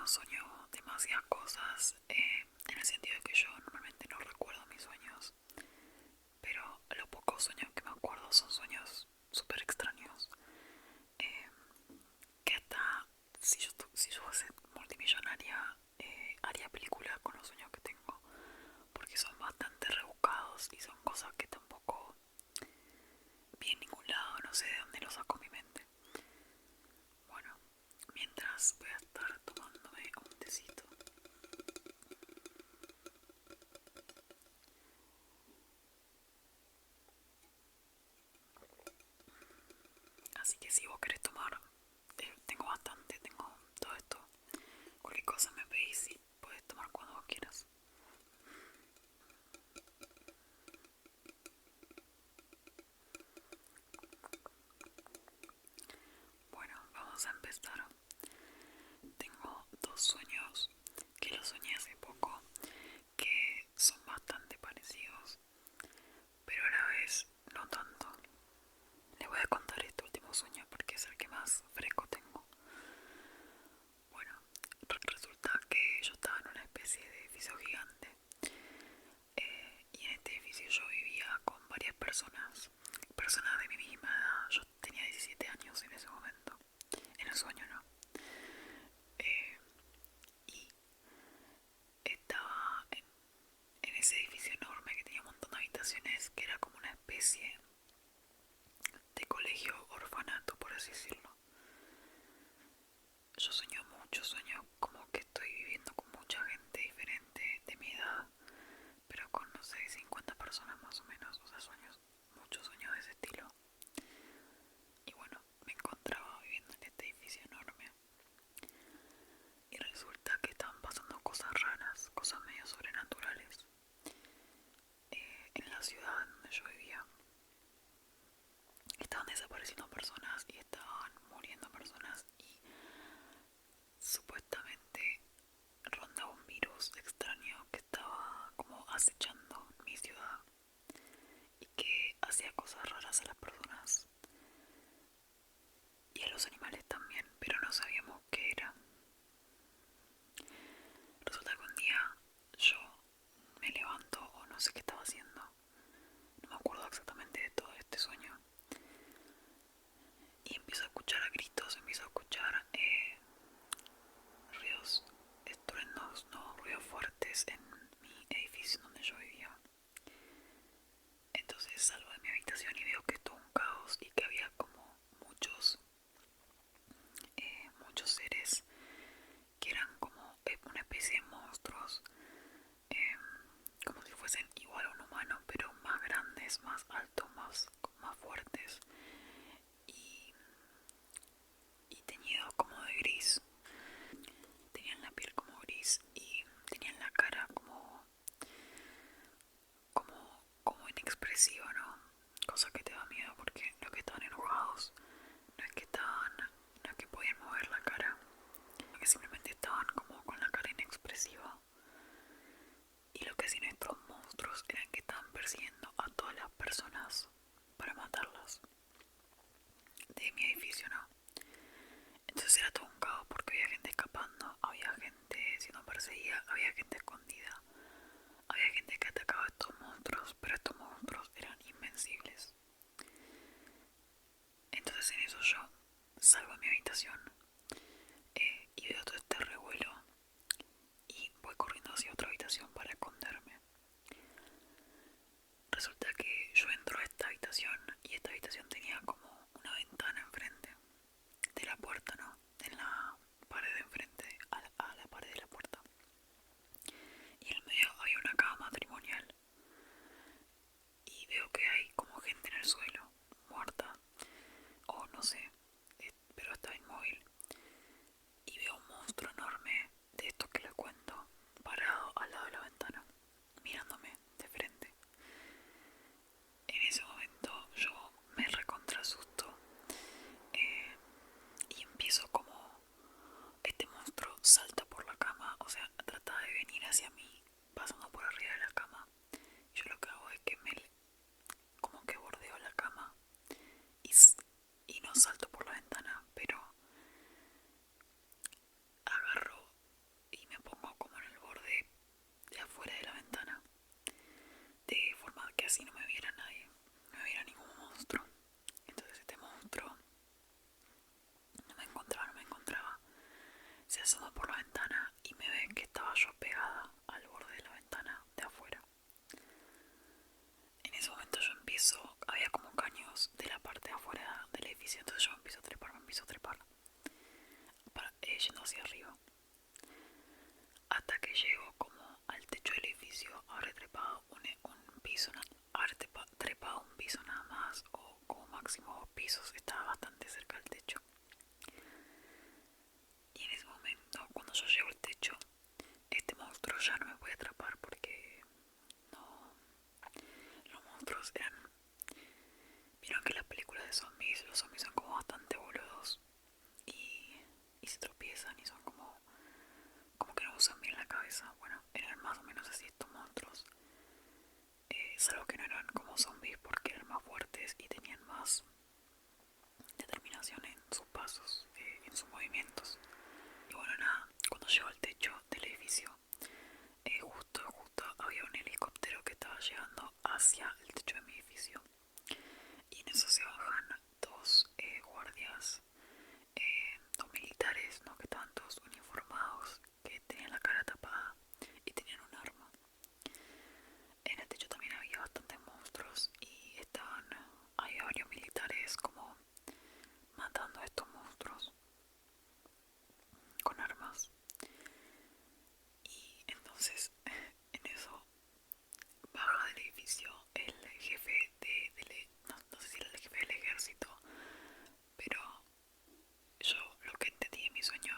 sueño demasiadas cosas, en el sentido de que yo normalmente no recuerdo mis sueños, pero los pocos sueños que me acuerdo son sueños súper extraños, eh, que hasta si yo fuese multimillonaria, haría películas con los sueños que tengo, porque son bastante rebuscados y son cosas que tampoco vi en ningún lado, no sé de dónde lo saco mi mente. Bueno, mientras voy a estar tomándome un tecito. Así que si vos querés tomar, tengo bastante, tengo todo esto. Cualquier cosa me pedís y puedes tomar cuando vos quieras. Bueno, vamos a empezar. Tengo dos sueños que los soñé hace poco, que son bastante parecidos, pero a la vez no tanto. Les voy a contar este último sueño porque es el que más fresco tengo. Bueno, resulta que yo estaba en una especie de edificio gigante, y en este edificio yo vivía con varias personas, personas de mi misma edad. Yo tenía 17 años en ese momento, en el sueño, ¿no? Eh, y estaba en ese edificio enorme que tenía un montón de habitaciones, que era como una especie de colegio orfanato, por así decirlo. Yo sueño mucho, sueño como que estoy viviendo con mucha gente diferente de mi edad, pero con, no sé, 50 personas más o menos. O sea, sueños, muchos sueños de ese estilo. Y bueno, me encontraba viviendo en este edificio enorme y resulta que estaban pasando cosas raras, cosas medio sobrenaturales, en la ciudad donde yo vivía. Estaban desapareciendo personas y estaban muriendo personas, y supuestamente rondaba un virus extraño que estaba como acechando mi ciudad y que hacía cosas raras a las personas y a los animales también, pero no sabíamos qué era. Resulta que un día yo me levanto, o no sé qué estaba haciendo, no me acuerdo exactamente de todo este sueño, y empiezo a escuchar gritos, empiezo a escuchar ruidos, estruendos, no, ruidos fuertes en mi edificio donde yo vivía. Entonces salgo de mi habitación y veo que es todo un caos y que había como muchos seres que eran como una especie de monstruos, eh, como si fuesen igual a un humano, pero más grandes, más altos, más fuertes, y, y teñidos como de gris. Tenían la piel como gris y tenían la cara como inexpresiva, ¿no? Cosa que te da miedo porque los que estaban enojados no es que podían mover la cara, que simplemente estaban como con la cara inexpresiva. Y lo que sí, nuestros monstruos eran que estaban persiguiendo a todas las personas para matarlas de mi edificio, ¿no? Entonces era todo un caos porque había gente escapando, había gente siendo perseguida, había gente escondida, había gente que atacaba a estos monstruos, pero estos monstruos eran invencibles. Entonces en eso yo salgo a mi habitación, y veo todo este revuelo y voy corriendo hacia otra habitación para esconderme. Resulta que yo entro a esta habitación y esta habitación tenía como una ventana enfrente de la puerta, ¿no? En la pared de enfrente a la pared de la puerta. Y en el medio había una cama matrimonial. Y veo que hay como gente en el suelo, muerta, o no sé, pero está inmóvil. yendo hacia arriba. Hasta que llego como al techo del edificio, habré trepado un piso, habré trepado un piso nada más, o como máximo 2 pisos, estaba bastante cerca del techo. Y en ese momento, cuando yo llego al techo, este monstruo ya no me puede atrapar porque no, los monstruos eran... Vieron que en las películas de zombies, los zombies son como bastante boludos y se tropiezan y son como que no usan bien la cabeza. Bueno, eran más o menos así estos monstruos. Salvo que no eran como zombies porque eran más fuertes y tenían más determinación en sus pasos, en sus movimientos. Y bueno, nada, cuando llego al techo del edificio, justo había un helicóptero que estaba llegando hacia el techo de mi edificio. Y en eso se bajan dos guardias, dos militares, ¿no? Que estaban todos uniformados, que tenían la cara tapada y tenían un arma. En el techo también había bastantes monstruos y había varios militares como matando a estos monstruos con armas. Y entonces en eso baja del edificio el jefe no sé si era el jefe del ejército, pero yo lo que entendí en mi sueño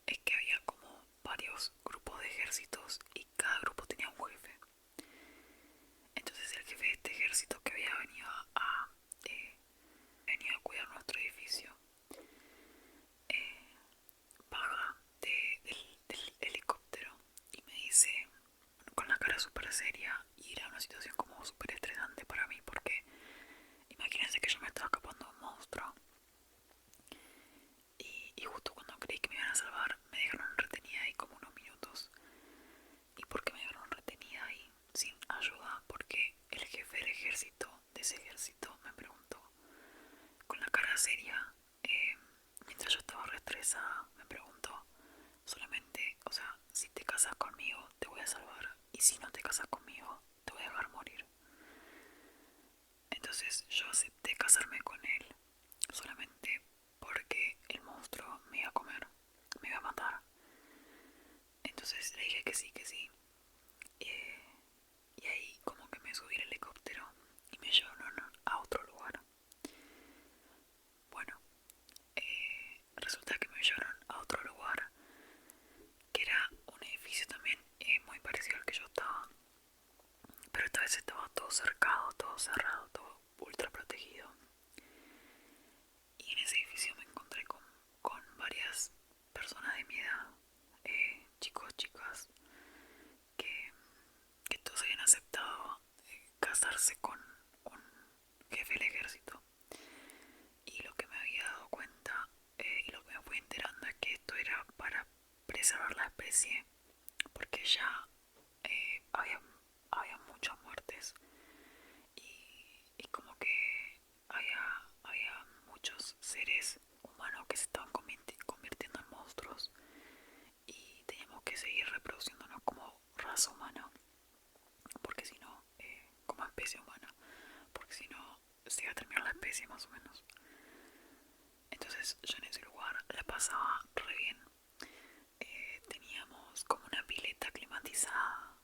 es que había como varios grupos de ejércitos y cada grupo tenía un jefe. Entonces el jefe de este ejército que había eh, venido a cuidar nuestro edificio, eh, baja del helicóptero y me dice, con la cara súper seria, y era una situación como súper estresante para mí porque imagínense que yo me estaba escapando de un monstruo y justo cuando creí que me iban a salvar me dejaron retenida ahí como unos minutos. ¿Y por qué me dejaron retenida ahí sin ayuda? Porque el jefe del ejército, de ese ejército, me preguntó con la cara seria, mientras yo estaba re estresada, me preguntó solamente, o sea, si te casas conmigo te voy a salvar y si no te casas conmigo te voy a dejar morir. Entonces yo acepté casarme con él solamente porque el monstruo me iba a comer, me iba a matar. Entonces le dije que sí, que sí. Y ahí como que me subí al helicóptero y me llevaron a otro lugar. Bueno, resulta que me llevaron a otro lugar que era un edificio también muy parecido al que yo estaba, pero esta vez estaba todo cercado, todo cerrado, todo ultra protegido. Y en ese edificio me encontré con varias personas de mi edad, chicos, chicas, que, que todos habían aceptado casarse con un jefe del ejército. Y lo que me había dado cuenta y lo que me fui enterando es que esto era para preservar la especie, porque ya había muchas muertes y como que había muchos seres humanos que se estaban convirtiendo en monstruos y teníamos que seguir reproduciéndonos como raza humana, porque si no, como especie humana, porque si no se iba a terminar la especie más o menos. Entonces yo en ese lugar la pasaba re bien. Teníamos como una pileta climatizada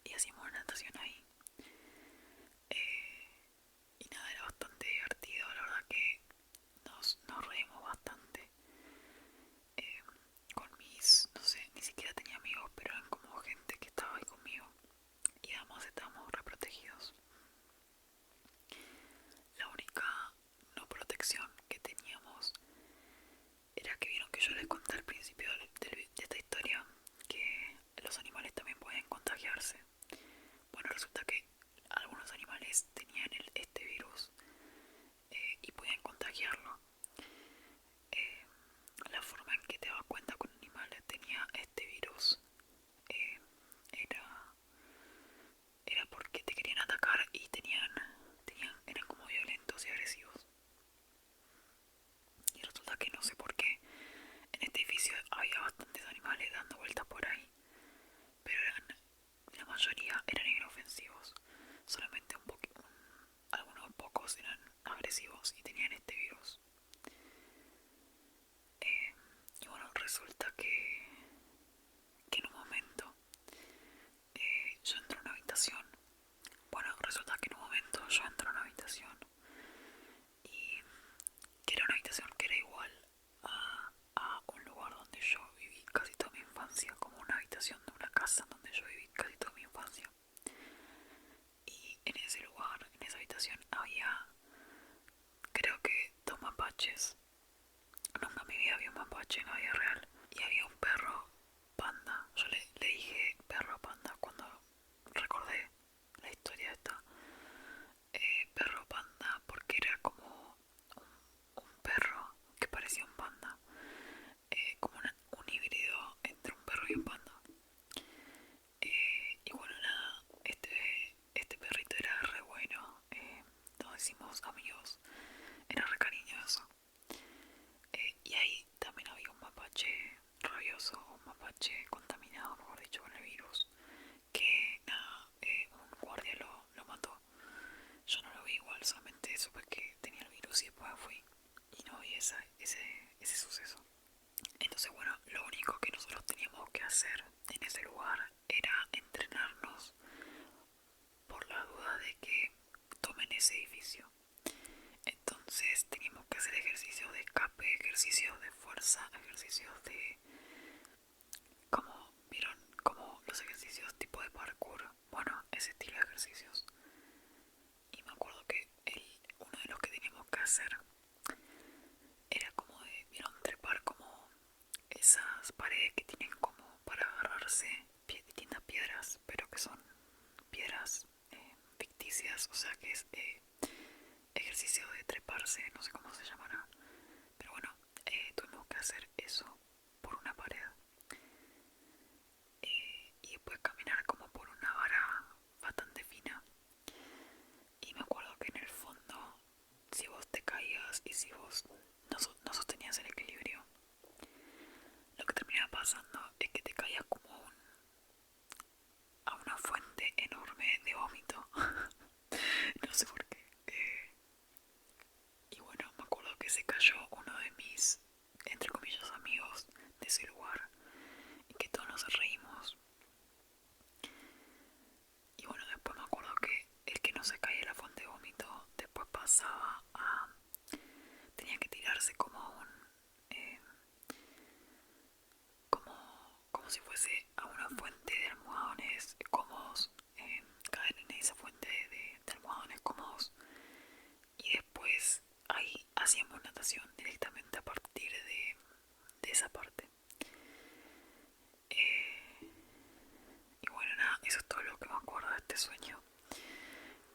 y hacíamos natación ahí. Y nada, era bastante divertido, la verdad que nos reímos bastante. Eh, con no sé, ni siquiera tenía amigos, pero eran como gente que estaba ahí conmigo. Y además estábamos reprotegidos. La única no protección que teníamos era que vieron resulta que en un momento yo entro a una habitación. Bueno, resulta que en un momento yo entro a una habitación y que era una habitación que era igual a un lugar donde yo viví casi toda mi infancia, como una habitación de una casa donde yo viví casi toda mi infancia. Y en ese lugar, en esa habitación, había, creo que, dos mapaches. Nunca en mi vida había un mapache en la vida real. Y había un perro panda. Yo le dije perro panda cuando recordé la historia esta. Perro panda porque era como un perro que parecía un panda. Como un híbrido entre un perro y un panda. Y bueno, nada, este perrito era re bueno. Nos hicimos amigos. Era re cariñoso. Y ahí también había un mapache rabioso, un mapache contaminado, mejor dicho, con el virus. Que nada, un guardia lo mató. Yo no lo vi igual, solamente supe que tenía el virus y después fui. Y no vi ese suceso. Entonces, bueno, lo único que nosotros teníamos que hacer en ese lugar era entrenarnos por la duda de que tomen ese edificio. Entonces teníamos que hacer ejercicios de escape, ejercicios de fuerza, ejercicios de... como, ¿vieron? Como los ejercicios tipo de parkour. Bueno, ese estilo de ejercicios. Y me acuerdo que uno de los que teníamos que hacer era como de, ¿vieron? Trepar como esas paredes que tienen como para agarrarse distintas piedras, pero que son piedras ficticias, o sea que es ejercicio de treparse, no sé cómo se llamará. Pero bueno, tuvimos que hacer eso por una pared y después caminar como por una vara bastante fina. Y me acuerdo que en el fondo, si vos te caías y si vos no sostenías el equilibrio, lo que terminaba pasando es que te caías como a una fuente enorme de vómito. No sé por qué. Y bueno, me acuerdo que se cayó uno de mis, entre comillas, amigos de ese lugar y que todos nos reímos. Y bueno, después me acuerdo que el que no se caía de la fuente de vómito después pasaba a... tenía que tirarse como a un... eh, como si fuese a una fuente de almohadones cómodos, caer en esa fuente de almohadones cómodos y después ahí hacíamos natación directamente a partir de esa parte. Y bueno, nada, eso es todo lo que me acuerdo de este sueño.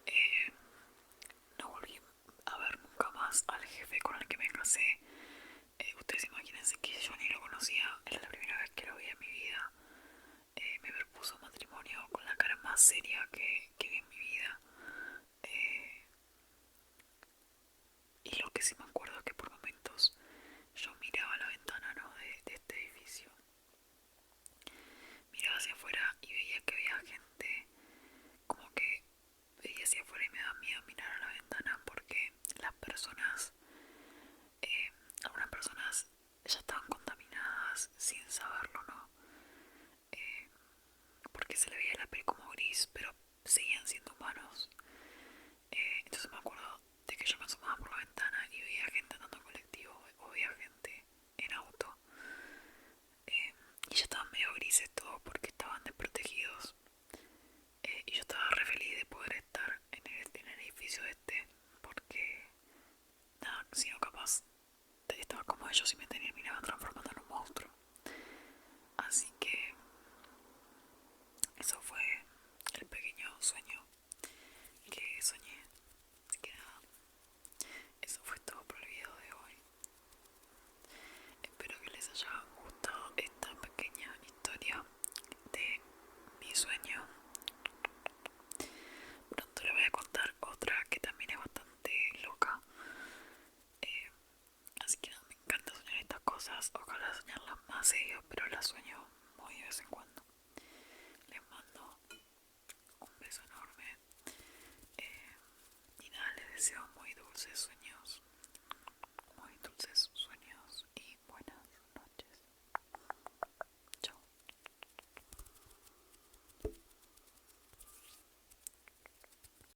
Eh, no volví a ver nunca más al jefe con el que me casé. Ustedes imagínense que yo ni lo conocía, era la primera vez que lo vi en mi vida. Me propuso matrimonio con la cara más seria que vi en mi vida. Eh, y lo que sí me acuerdo es que por momentos yo miraba a la ventana, ¿no? de este edificio. Miraba hacia afuera y veía que había gente, como que veía hacia afuera y me daba miedo mirar a la ventana porque las personas, algunas personas ya estaban contaminadas sin saberlo, ¿no? Porque se le veía la piel como gris, pero seguían siendo humanos. Entonces me acuerdo de que yo me asomaba por la ventana y veía gente andando en colectivo o veía gente en auto. Y ya estaban medio grises todos porque estaban desprotegidos. Y yo estaba re feliz de poder estar en el edificio este porque, nada, si no capaz estaba como ellos y me terminaban transformando en un monstruo. Así que eso fue el pequeño sueño que soñé. Así que nada, eso fue todo por el video de hoy. Espero que les haya gustado esta pequeña historia de mi sueño. Pronto les voy a contar otra que también es bastante loca. Así que nada, me encanta soñar estas cosas. Ojalá soñarlas más seguido, pero las sueño muy de vez en cuando. Les mando un beso enorme. Y nada, les deseo muy dulces sueños.